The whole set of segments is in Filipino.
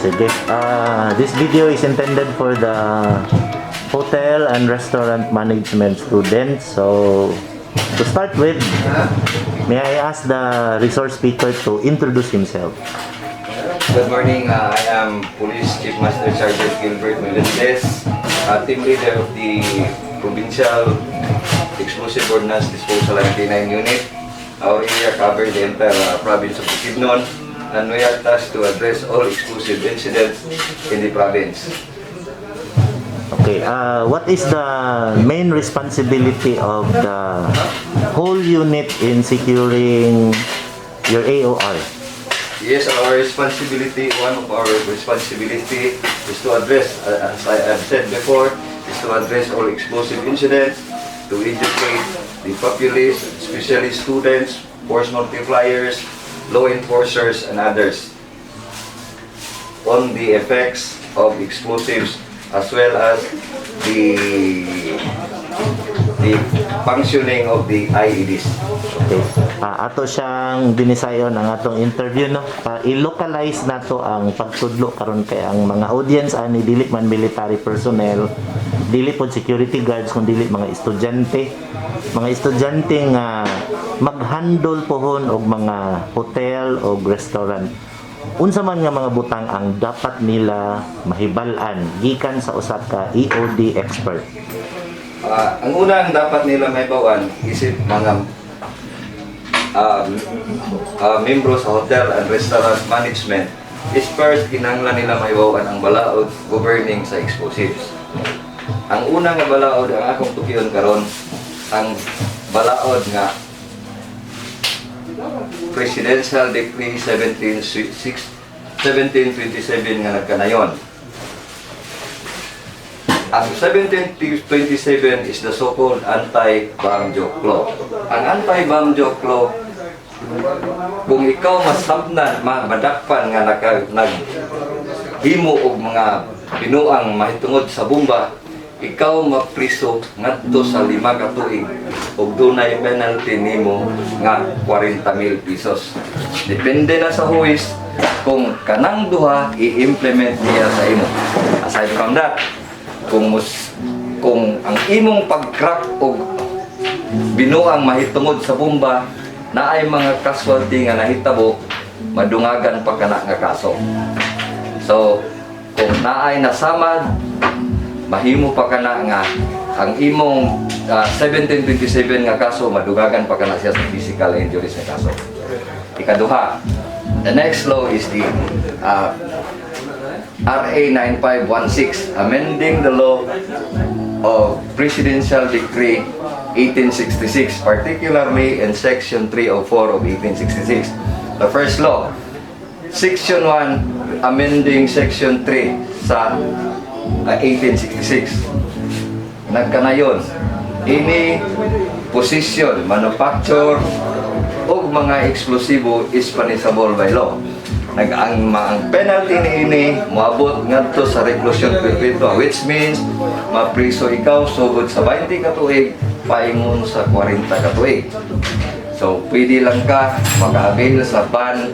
Sige. This video is intended for the hotel and restaurant management students. So, to start with, may I ask the resource speaker to introduce himself? Good morning. I am Police Chief Master Sergeant Gilbert Melendez, team leader of the Provincial Explosive Ordnance Disposal and K9 Unit. Our area covers the entire province of Bukidnon, and we are tasked to address all explosive incidents in the province. Okay, what is the main responsibility of the whole unit in securing your AOR? Yes, one of our responsibility is to address, as I have said before, is to address all explosive incidents, to educate the populace, especially students, force multipliers, law enforcers, and others on the effects of explosives, as well as the functioning of the IEDs. Okay. Ato siyang dinisayon ang atong interview, no? I-localize nato ang pagtudlo karon kay ang mga audience ani dili man military personnel, dili pod security guards kun dili mga estudyante nga mag-handle pohon og mga hotel o restaurant. Unsa man nga mga butang ang dapat nila mahibal-an gikan sa usa ka EOD expert? Ang unang dapat nila mahibawan is mga membro sa hotel and restaurant management is first kinahanglan nila mahibawan ang balaod governing sa explosives. Ang unang nga balaod ang akong tukiyon karon, ang balaod nga Presidential Decree 1727 nga nagkanayon. Ang 1727 is the so-called anti-bomb joke law. Ang anti-bomb joke law, kung ikaw masabnan, madakpan nga naghimo og mga binuang mahitungod sa bomba, ikaw mapriso ngadto sa 5 ka tuig ug dunay penalty nimo nga 40,000 pesos. Depende na sa huwis kung kanang duha i-implement niya sa imo. Aside from that, kung ang imong pag-crack og binuang mahitungod sa bomba naay mga casualty nga nahitabo, madungagan pa kana nga kaso. So, kung naay nasamad, mahimo pa kana nga ang imong 1727 nga kaso, madugagan pa kana siya sa physical injuries nga kaso. Ikaduha, the next law is the RA 9516, amending the law of Presidential Decree 1866, particularly in Section 304 of 1866. The first law, Section 1, amending Section 3 sa 1866. Nagkanayon, ini possession, manufacture o mga eksplosibo is punishable by law. Ang penalty ini moabot ngadto sa reclusion perpetua, which means mapriso ikaw sugod sa 20 ka tuig paingon sa 40 ka tuig. So pwede lang ka maka-avail sa ban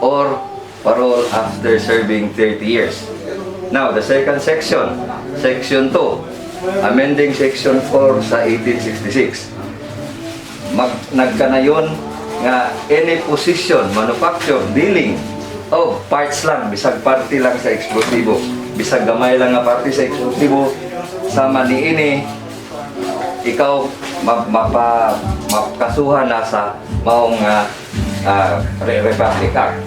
or parole after serving 30 years. Now, the second section, Section 2, amending Section 4 sa 1866. Nagkanayon nga any possession, manufacture, dealing of parts lang, bisag parte lang sa eksplosibo, bisag gamay lang nga parte sa eksplosibo, sama ni ini, ikaw mapakasuhan na sa maong Republic Act.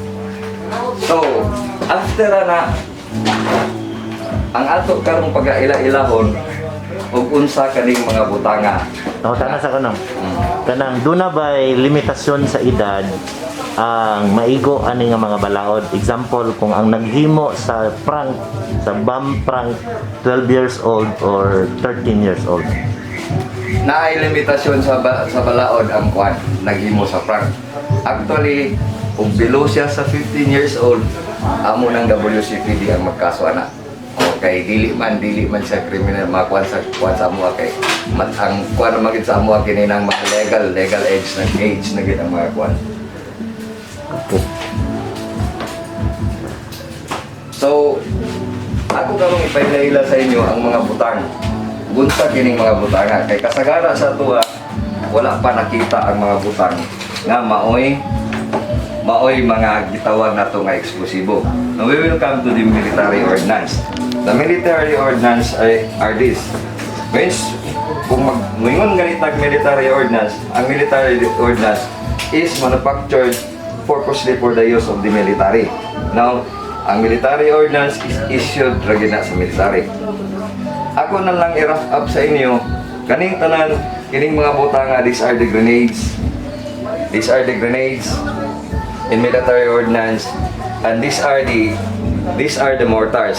So, after na ang ato karong pag-aila-ilahon ug unsa kaning mga butanga. Tana sa kanang. Kanang duna bay limitasyon sa edad ang maigo ani nga mga balaod. Example, kung ang naghimo sa prank, sa bomb prank, 12 years old or 13 years old. Naay limitasyon sa balaod ang kwan naghimo sa prank. Actually, kung below siya sa 15 years old, amo ng WCPD ang magkaso ana. Okay, dili man siya criminal makuan sa amo kay ang kuan magid sa amo kini nang mga legal age na gid ang mga kuan. So, ako karong ipaila sa inyo ang mga butang. Bunta kining mga butanga. Kay kasagara sa tuwa, wala pa nakita ang mga butang nga maoy mga gitawag na to nga eksklusibo. Now we will come to the military ordnance. The military ordnance are this. Means, kung mag-ngungon ganitag military ordnance, ang military ordnance is manufactured purposely for the use of the military. Now, ang military ordnance is issued ragi na sa military. Ako na lang i-wrap up sa inyo kaning tanan kining mga butanga. These are the grenades. These are the grenades in military ordnance, and these are the mortars.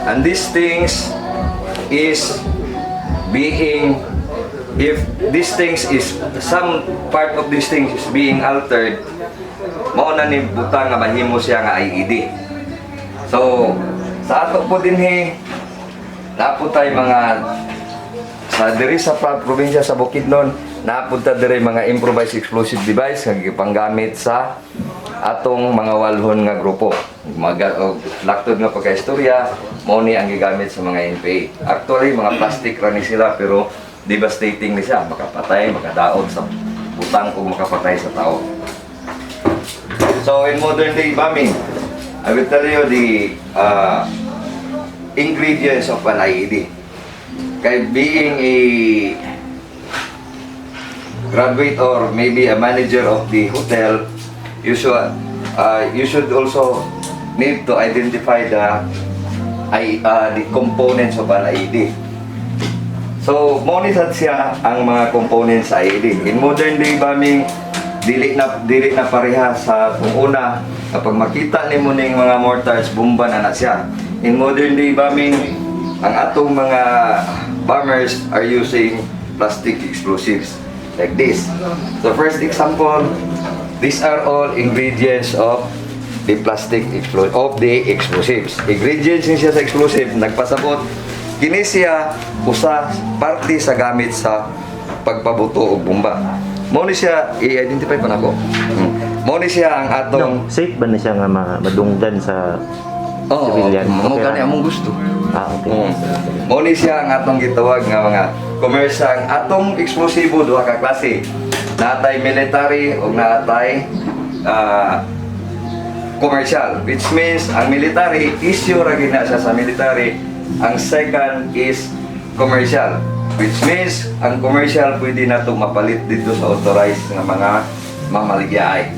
And these things is being, if these things is, some part of these things is being altered, mauna ni butang nga mahimo siya nga IED. So sa ato po dinhi napunta mga sa diri sa probinsya sa Bukidnon, napunta diri mga improvised explosive device nga gipanggamit sa atong mga walhon nga grupo. Laktod nga pagkaistorya, mo ni ang gigamit sa mga NPA. Actually, mga plastic ra ni sila pero devastating ni siya, makapatay, makadaog sa butang o makapatay sa tao. So in modern day bombing, I will tell you the ingredients of an IED. Kay being a graduate or maybe a manager of the hotel, you should also need to identify the components of an IED. So, monitor siya ang mga components sa IED. In modern day bombing, dili na pareha sa kung una kapag makita nimo ning mga mortars, bomba na siya. In modern day bombing, ang atong mga bombers are using plastic explosives like this. So first example, these are all ingredients of the explosives. Ingredients niya sa explosive, nagpasabot kini siya usa parte sa gamit sa pagpabuto og bomba. Mo ni siya i-identify pa nako. Mo ni siya ang atong safe ba na siya nga madunggan sa civilian? Mo gani among gusto. Okay. Mo ni siya ang atong gitawag nga mga commercial. Ang atong eksplosibo duha ka klase. Natay military o natay commercial, which means ang military issue ra gina siya sa military. Ang second is commercial, which means ang commercial pwede na ito mapalit dito sa authorized nga mga mamaligyaay.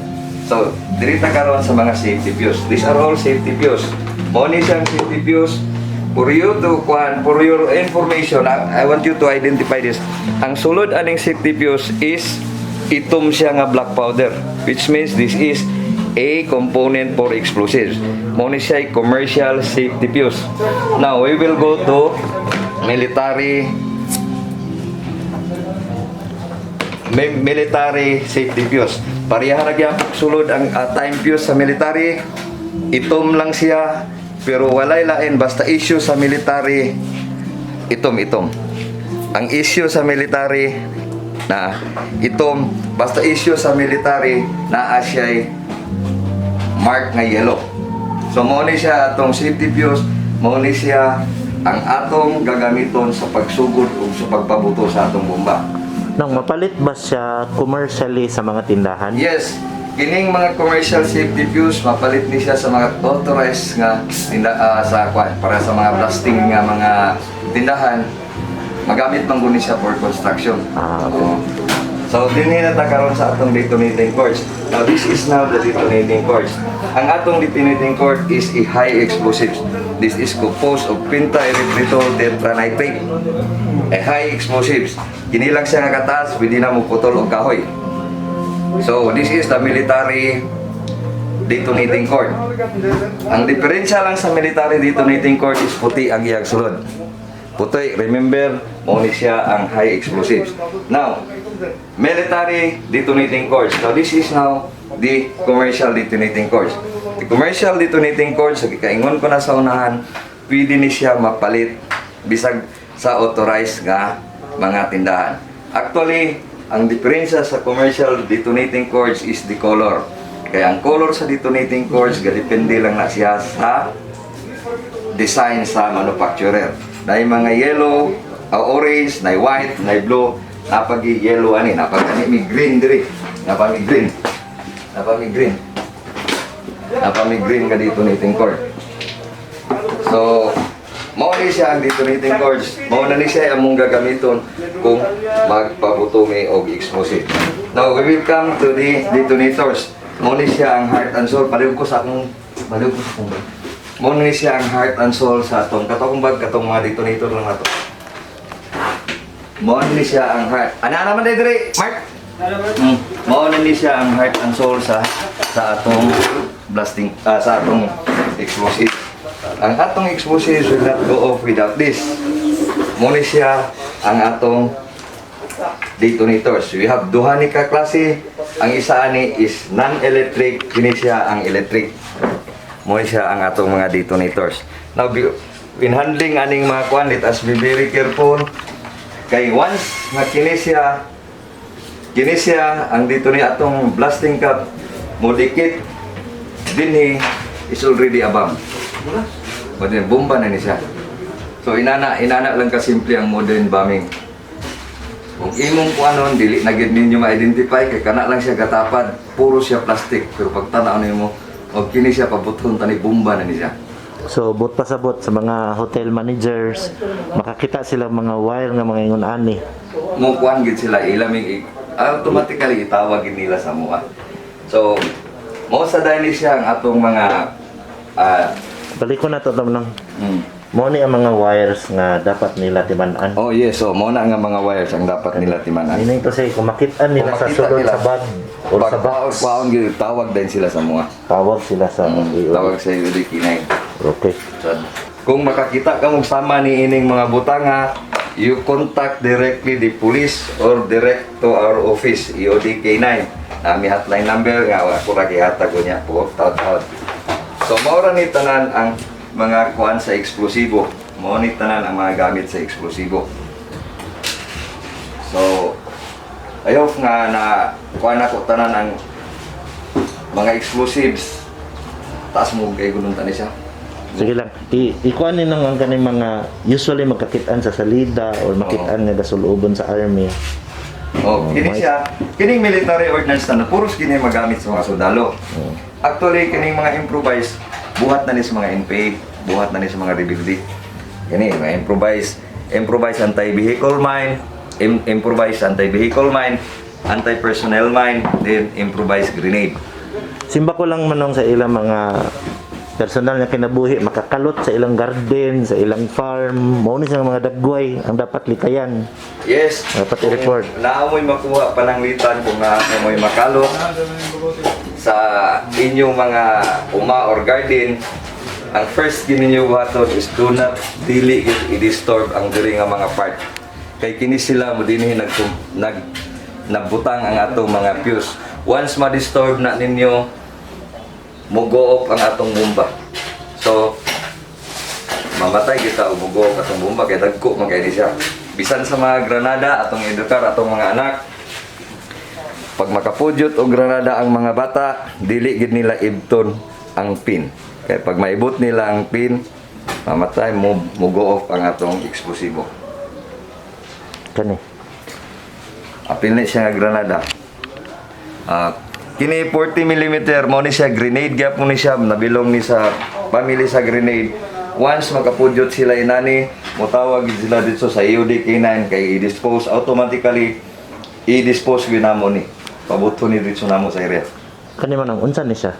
So, dirita karon sa mga safety fuse. These are all safety fuse. Mo ni siyang safety fuse. For your information, I want you to identify this. Ang sulod aning safety fuse is itom siya nga black powder, which means this is a component for explosives. Mo ni siya commercial safety fuse. Now, we will go to military safety fuse. Pareha ra gyud sulod ang time fuse sa military. Itom lang siya pero walay lain basta issue sa military itom. Ang issue sa military na itom basta issue sa military na siya mark nga yellow. So mo ni siya atong safety fuse, mo ni siya ang atong gagamiton sa pagsugod ug sa pagpabuto sa atong bomba. Nang mapalit ba siya commercially sa mga tindahan? Yes, kining mga commercial safety fuse mapalit ni siya sa mga authorized nga para sa mga blasting nga mga tindahan. Magamit man guni siya for construction. Okay. So dinhi na ta karon sa atong detonating cords. Now this is now the detonating cords. Ang atong detonating cord is a high explosives. This is composed of pentaerythritol tetranitrate. A high explosives. Kini lang siya nga kataas, pwede na mo putol og kahoy. So this is the military detonating cord. Ang diferensya lang sa military detonating cord is puti ang iyang sulod. Puti, remember, mo ni siya ang high explosives. Now, military detonating cords. Now this is now the commercial detonating cords. The commercial detonating cords, sa kikaingon ko na sa unahan, pwede ni siya mapalit bisag sa authorized nga mga tindahan. Actually, ang diferensya sa commercial detonating cords is the color. Kaya ang color sa detonating cords, depende lang na siya sa design sa manufacturer. Na mga yellow, orange, na white, na blue, napagi yellow ani, napagi mi green diri. Napami green. Napami green. Napami green ka dito ni cord. So, mao ni siya ang detonating cords. Mao na ni siya among gagamiton kung magpabutumi og explosive. Now, we will come to the detonators. Mao ni siya ang heart and soul. Palihog ko sa akong mao ni siya ang heart and soul sa atong katong mga detonator lang nato. Mao ni siya ang heart. Ana naman diri, Mark. Mao ni siya ang heart and soul sa atong blasting sa atong explosive. Ang atong explosives will not go off without this. Muna siya ang atong detonators. We have duha ni ka klase. Ang isa ani is non-electric, kini siya ang electric. Muna siya ang atong mga detonators. Now, in handling aning mga kuan, let us be very careful. Kay once na kini siya ang detonator atong blasting cap mo dikit dinhi is already a bomb. Modern bomba na ni siya. So inana lang kasimple ang modern bombing. Kung imong kuanon dili na gid ninyo ma-identify kay kana lang siya gatapad, puro siya plastic. Pero pag tanaw nimo og kini siya pabuton tani bomba na ni siya. So but pasabot sa mga hotel managers, makakita sila mga wire nga mga ingon ani. Mo kuan gid sila ilaming automatically itawag gid nila sa mua. So mo sa dali siya ang atong mga Balik ko na to nang mo ni ang mga wires nga dapat nila timan-an. Oh yes, so mo na nga mga wires ang dapat nila timanan. Meaning to say kung makita nila sa sulod sa bag o sa box, Paon gid tawag din sila sa mga. tawag sila sa Tawag sa UD-K9. Okay. So, kung makakita ka mong sama ni ining mga butanga, you contact directly the police or direct to our office, EOD-K9. Nami hotline number nga ako ra gihatag ko niya po taud-taud. So maura ni tanan ang mga kuan sa eksplosibo. Mao ni tanan ang mga gamit sa eksplosibo. So I hope nga na kuan ako tanan ang mga explosives. Taas mo kay gunung tani siya. Sige lang. Ikuan ni nang ang kaning mga usually magkakitaan sa salida or makitaan nga gasulubon sa army. Oh, kini siya, kining military ordnance na puros kini magamit sa mga sundalo. Actually, kining mga improvise, buhat na ni sa mga NPA, buhat na ni sa mga rebelde. Kini, mga improvise anti-vehicle mine, improvise anti-vehicle mine, anti-personnel mine, then improvise grenade. Simba ko lang manong sa ilang mga personal nga kinabuhi, makakalot sa ilang garden, sa ilang farm, mao ni sa mga dagway ang dapat likayan. Yes. Dapat i-report. Naamoy makuha pananglitan kung naamoy makalot sa inyong mga uma or garden, ang first gininyo buhaton is do not dili i-disturb ang diri nga mga part. Kay kini sila mo dinhi nagbutang ang atong mga fuse. Once ma-disturb na ninyo, mo-go off ang atong bomba. So, mamatay kita o mo-go off atong bomba kaya dagko man kay siya. Bisan sa mga granada atong edukar atong mga anak. Pag makapudyot o granada ang mga bata, dili gid nila ibton ang pin. Kaya pag maibot nila ang pin, mamatay mo-go off ang atong eksplosibo. Kani. Apil na siya nga granada. Kini 40mm mo ni siya grenade gap mo ni siya nabilong ni sa family sa grenade. Once makapudyot sila inani, motawag sila dito sa EOD-K9 kay i-dispose automatically i-dispose ginamo ni. Pabuto ni dito namo sa area. Kani man ang unsa ni siya?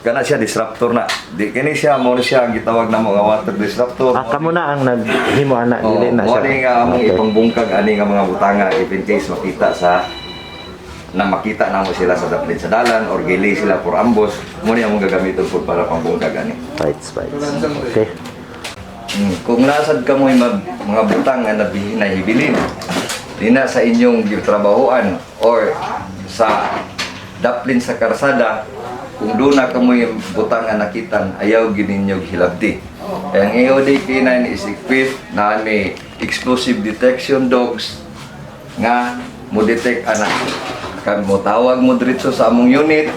Kana siya disruptor na. Di kini siya mo ni siya ang gitawag namo nga water disruptor. Kamo na ang naghimo ana dili na siya. Mo ni nga among ipangbungkag ani nga mga butanga if in case makita namo sila sa daplin sa dalan or gili sila for ambush, mo ni among gagamiton po para pangbungkag ani. Fights. Okay. Kung nasad ka mo mga butang nga nahibilin, di na sa inyong gitrabahoan or sa daplin sa karsada, kung doon na ka mo yung butang nga nakitan, ayaw gininyo hilabdi. Kaya ang EOD-K9 is equipped na may explosive detection dogs nga mo detect anak. Kami mo tawag mo diretso sa among unit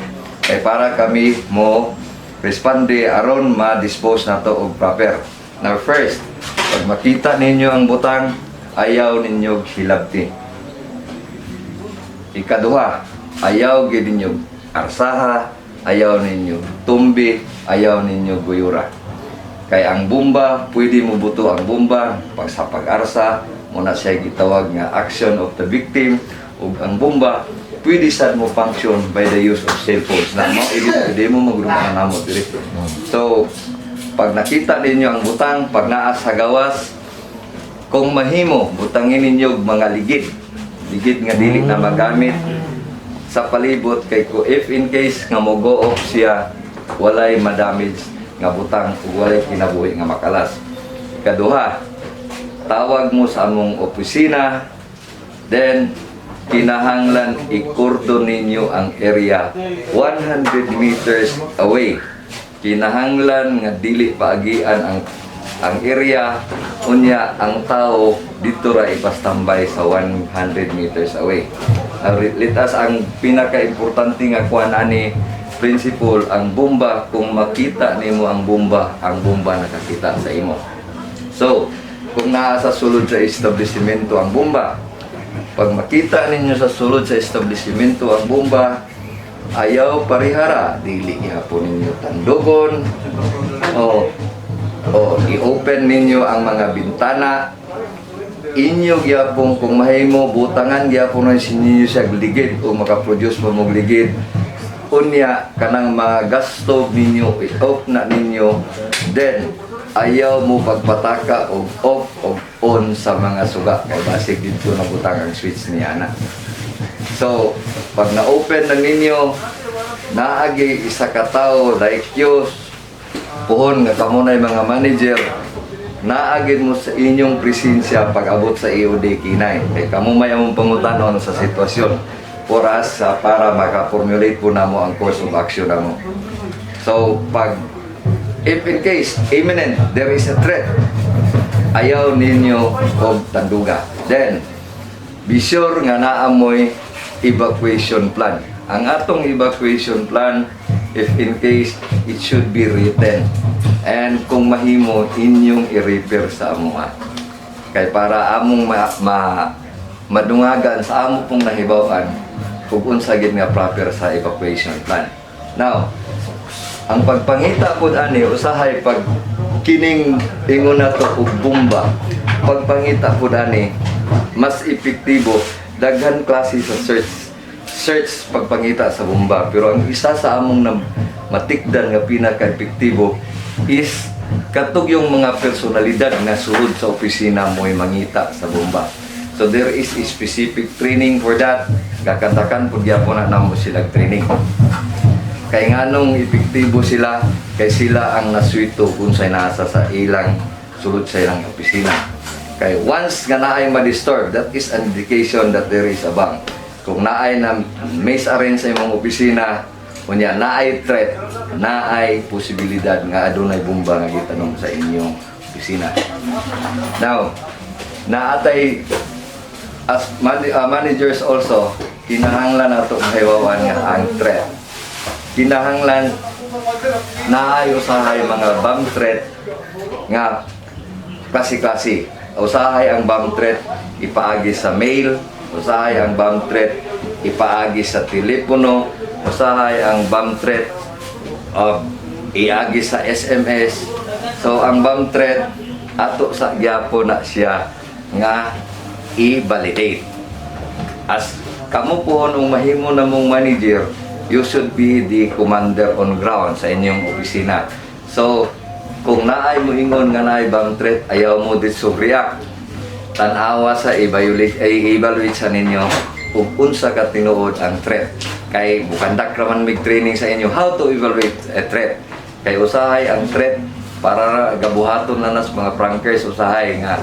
para kami mo responde aron ma-dispose na to og proper. Now first, pag makita ninyo ang butang, ayaw ninyo hilabti. Ikaduha, ayaw gid ninyo arsaha, ayaw ninyo tumbi, ayaw ninyo guyura. Kay ang bomba, pwede mo buto ang bomba pag sa pag-arsa, muna siya gitawag nga action of the victim, ug ang bomba pwede sad mo function by the use of cellphones na mo hindi mo magrumahan namo diri. So pag nakita ninyo ang butang, pag naa sa gawas, kung mahimo butangin ninyo mga ligid nga dili na magamit sa palibot, kay ko if in case nga mo go off siya, walay madamage nga butang ug walay kinabuhi nga makalas. Ikaduha, tawag mo sa among opisina, then kinahanglan i-cordon ninyo ang area 100 meters away. Kinahanglan nga dili paagian ang area, unya ang tao dito ra ipastambay sa 100 meters away. Litas ang pinaka-importante nga kuan ani principle, ang bomba, kung makita nimo ang bomba nakakita sa imo. So, kung naa sa sulod sa establishmento ang bomba, pag makita ninyo sa sulod sa establishmento ang bomba, ayaw parihara, dili ihapon ninyo tandugon, o i-open ninyo ang mga bintana, inyo gyapon kung mahimo butangan gyapon na sinyo siya ligid o makaproduce mo mong ligid, unya kanang mga gasto ninyo i-off na ninyo, then ayaw mo pagpataka og off o on sa mga suga kay basig dito na butang ang switch niya na. So pag na-open na ninyo, naagi isa ka tawo like you, puhon nga kamo na mga manager, naagin mo sa inyong presensya pag abot sa EOD kinay kay kamo may among pangutanon sa sitwasyon for us para maka-formulate po namo ang course of action namo. So pag if in case imminent there is a threat, ayaw ninyo og tanduga, then be sure nga naamoy evacuation plan. Ang atong evacuation plan, if in case, it should be written, and kung mahimo inyong i-refer sa amuha kay para among madungagan sa amo pong nahibawan kung unsa gid nga proper sa evacuation plan. Now, ang pagpangita pud ani usahay pag kining ingon nato og bomba, pagpangita pud ani mas epektibo, daghan klase sa search pagpangita sa bomba, pero ang isa sa among matikdan nga pinaka-epektibo is katog yung mga personalidad na sulod sa opisina mo'y mangita sa bomba. So there is a specific training for that. Gakantakan pud gyapon na namo sila training. Kay nganong epektibo sila, kay sila ang naswito kung say nasa sa ilang sulod sa ilang opisina. Kay once nga naay ma-disturb, that is an indication that there is a bang. Kung naay na maze arrange sa imong opisina, kunya naay threat, naay posibilidad nga adunay bomba nga gitanong sa inyong opisina. Now, naatay as managers also, kinahanglan nato mahiwawan nga ang threat. Kinahanglan naay usahay mga bomb threat nga klase-klase. Usahay ang bomb threat ipaagi sa mail, usahay ang bomb threat ipaagi sa telepono, usahay ang bomb threat iagi sa SMS. So ang bomb threat ato sa gyapon na siya nga i-validate. As kamo po nung mahimo na mong manager, you should be the commander on ground sa inyong opisina. So kung naay mo ingon nga naay bomb threat, ayaw mo dito react. Tanawa sa evaluate sa ninyo kung unsa ka tinuod ang threat. Kay bukandak raman mig training sa inyo how to evaluate a threat. Kay usahay ang threat para gabuhaton na nas mga prankers, usahay nga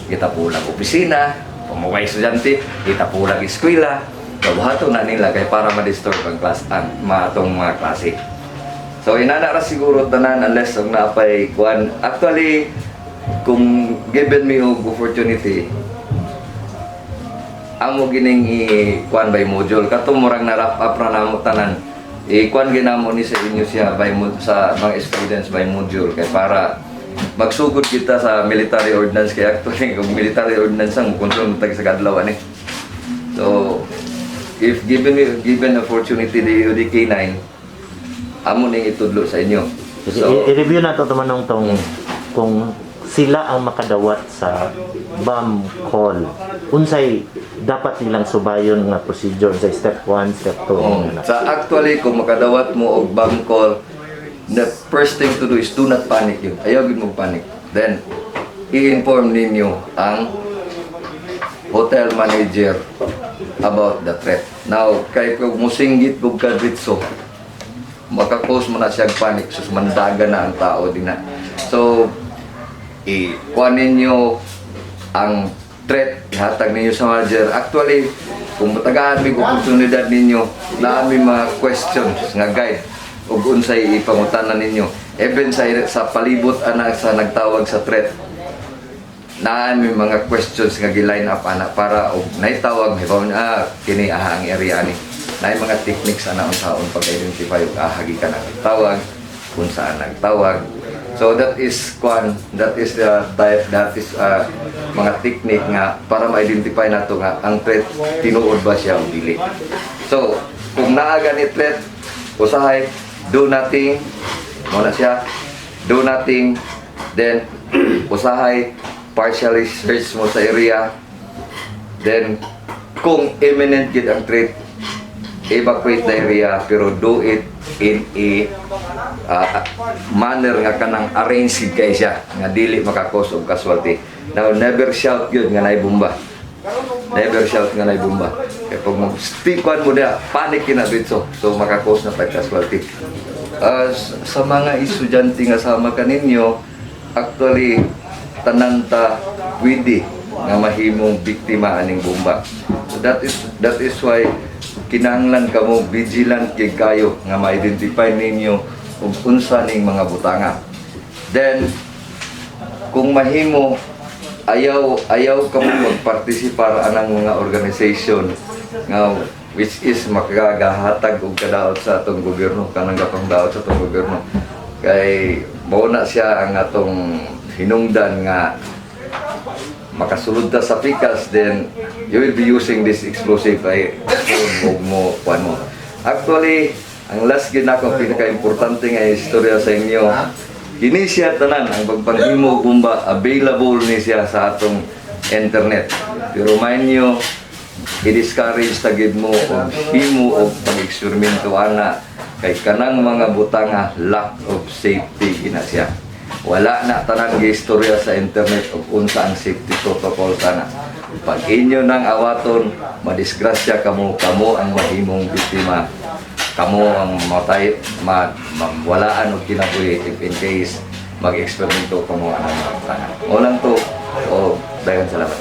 kita pulang opisina, pamaway estudyante, kita pulang eskwela, gabuhaton na nila kay para ma-disturb ang class ang matong mga klase. So inana ra siguro tanan unless og napay kuan. Actually, kung given me og opportunity, amo gining i-kuan by module kato murang na wrap up ra namo tanan, i-kuan ginamo ni sa inyo siya by sa mga students by module kay para magsugod kita sa military ordnance kaya actually kung military ordnance ang kontrol tag sa kadlaw ani. So if given opportunity the UDK9 amo ning itudlo sa inyo. So I-review na to tumanong tong kung sila ang makadawat sa bomb call. Unsay dapat nilang subayon nga procedure sa step 1, step 2. sa actually kung makadawat mo og bomb call, the first thing to do is do not panic yun. Ayaw gid mo panic. Then i-inform ninyo ang hotel manager about the threat. Now, kay kung musinggit kog kadritso, makakos mo na siya panic, sus mandaga na ang tao din na. So, ikuha ninyo ang threat, ihatag ninyo sa manager. Actually, kung matagaan may oportunidad ninyo, naami mga questions nga guide ug unsay ipangutanan ninyo. Even sa palibot ana sa nagtawag sa threat, naami mga questions nga gi-line up ana para og naitawag kini ang area ani. Naay mga techniques ana unsaon pag-identify ug gikan ang tawag, kung saan nagtawag. So that is the type, mga technique nga para ma-identify nato nga ang threat tinuod ba siya o dili. So kung naaga ni threat, usahay do nothing, muna siya do nothing, then usahay partially search mo sa area, then kung imminent gid ang threat, evacuate the area, pero do it in a manner nga kanang arranged kay siya nga dili makakos og casualty. Now never shout yun nga nay bomba, never shout nga nay bomba, kay pag mag-speakan mo na panic na dito, so makakos na tag casualty. Sa mga estudyante nga sama kaninyo, actually tanan ta pwede nga mahimong biktima aning bomba. So that is why kinahanglan kamo vigilant kay kayo nga ma-identify ninyo ug unsa ning mga butanga. Then kung mahimo ayaw kamo magpartisipar anang mga organization nga which is makagahatag og kadaot sa atong gobyerno, kanang gapangdaot sa atong gobyerno. Kay mao na siya ang atong hinungdan nga makasulod ta sa pikas, then you will be using this explosive ay mo. Actually, ang last gid nako pinaka-importante nga istorya sa inyo, kini siya tanan ang pagpanghimo bomba available ni siya sa atong internet. Pero mind nyo, i-discourage tagid mo og himo og pag-eksperimento ana kay kanang mga butanga lack of safety gina siya. Wala na tanan giistorya sa internet ug unsa ang safety protocol sana. Pag inyo nang awaton, madisgrasya kamo ang mahimong biktima. Kamo ang matay, walaan og kinabuhi if in case mag-eksperimento kamo ang mga butanga. O lang to, daghang salamat.